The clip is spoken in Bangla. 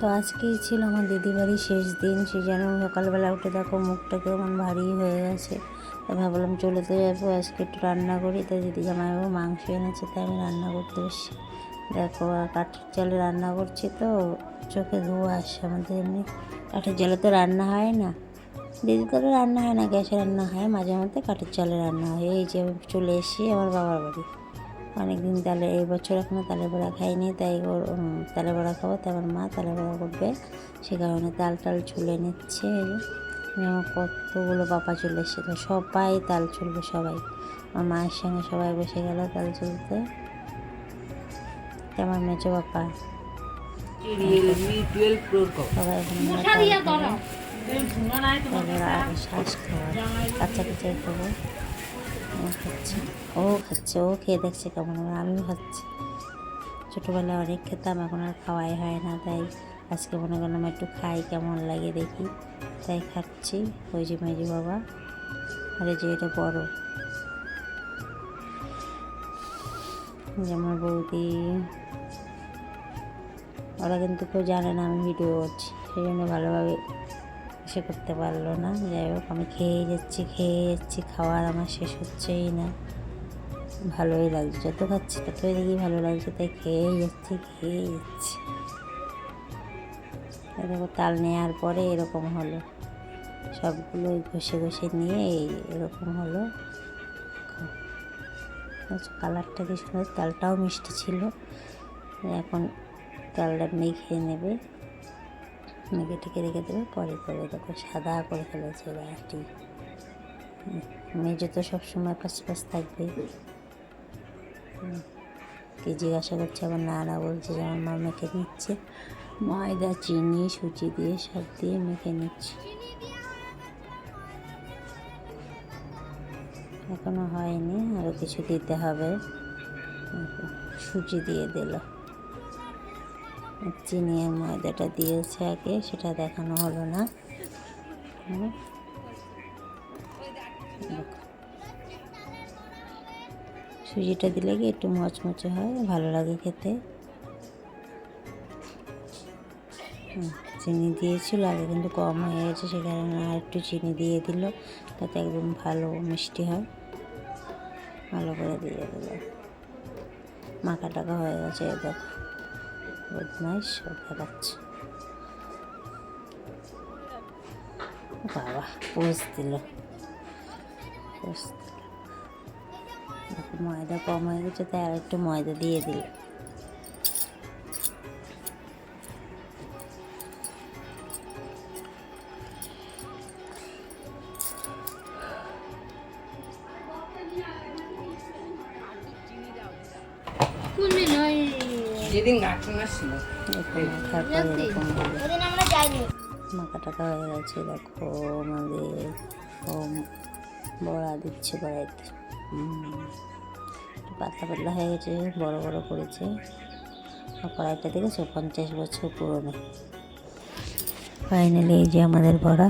তো আজকেই ছিল আমার দিদিবাড়ির শেষ দিন, সেই জন্য সকালবেলা উঠে দেখো মুখটা কেমন ভারী হয়ে গেছে। তো ভাবলাম চলে তো যাবো, আজকে একটু রান্না করি। তাই দিদি জামাইবাবু মাংস এনেছে, তাই আমি রান্না করতে বসি। দেখো আর কাঠের জালে রান্না করছি, তো চোখে ধোঁয়া আসছে। আমাদের এমনি কাঠের জালে তো রান্না হয় না, দিদি করে রান্না হয় না, গ্যাসে রান্না হয়, মাঝে মধ্যে কাঠের জালে রান্না হয়। এই যে আমি চলে এসেছি আমার বাবার বাড়ি। অনেকদিন তালে এই বছর এখনও তালে বড়া খাইনি, তাই তালে বড়া খাবো। তাই আমার মা তালে বড়া করবে, সে কারণে তাল টাল ছুলে নিচ্ছে। এই যে আমার কতগুলো পাপা চলে এসছে, তো সবাই তাল ছুলবে। সবাই আমার মায়ের সঙ্গে সবাই বসে গেল তাল ছুলতে। আমার মেজো বাপা সবাই শ্বাস খাওয়া কাচ্চা কাচ্চাই খাবো। খাচ্ছে, ও খাচ্ছে, ও খেয়ে দেখছে কেমন, আমিও খাচ্ছি। ছোটোবেলায় অনেক খেতাম, এখন আর খাওয়াই হয় না, তাই আজকে মনে করলাম একটু খাই, কেমন লাগে দেখি, তাই খাচ্ছি। ওই যে মেজো বাবা, আর এই যে এটা বড় যে আমার বৌদি, ওরা কিন্তু কেউ জানে না আমি ভিডিও করছি, সেই জন্য ভালোভাবে সে করতে পারলো না। যাই হোক আমি খেয়ে যাচ্ছি, খাওয়ার আমার শেষ হচ্ছেই না। ভালোই লাগছে, যত খাচ্ছি ততই দেখি ভালো লাগছে, তাই খেয়েই যাচ্ছি। দেখো তাল নেওয়ার পরে এরকম হলো, সবগুলো ঘষে নিয়ে এরকম হলো। কালারটা কি সুন্দর, তালটাও মিষ্টি ছিল। এখন তালটা মেখে নেবে, মেখে টেকে রেখে দেবে, পরে দেখো সাদা করে ফেলেছে রাটি। মেজো তো সবসময় পাশ থাকবে। কি জিজ্ঞাসা করছে, আবার না বলছে যে আমার মা মেখে নিচ্ছে, ময়দা চিনি সুজি দিয়ে সব দিয়ে মেখে নিচ্ছে। এখনো হয়নি, আরও কিছু দিতে হবে। সুজি দিয়ে দিল, চিনি আর ময়দাটা দিয়েছে আগে, সেটা দেখানো হলো না। সুজিটা দিলে কি একটু মচমচে হয়, ভালো লাগে খেতে। চিনি দিয়েছিল আগে, কিন্তু কম হয়ে গেছে, সে কারণে আর একটু চিনি দিয়ে দিল, তাতে একদম ভালো মিষ্টি হয়। ভালো করে দিয়ে দিল, মাখা টাকা হয়ে গেছে। দেখো বদমাইশ দেখাচ্ছে, বাবা পোজ দিল। ময়দা কম হয়ে গেছে, তাই আর একটু ময়দা দিয়ে দিল। মাখা টাকা হয়ে গেছে। দেখো আমাদের বড়া দিচ্ছে কড়াইতে, পাতলা হয়ে গেছে, বড় করেছে। কড়াইটা দেখেছো 50 বছর পুরনো। ফাইনালি এই যে আমাদের বড়া।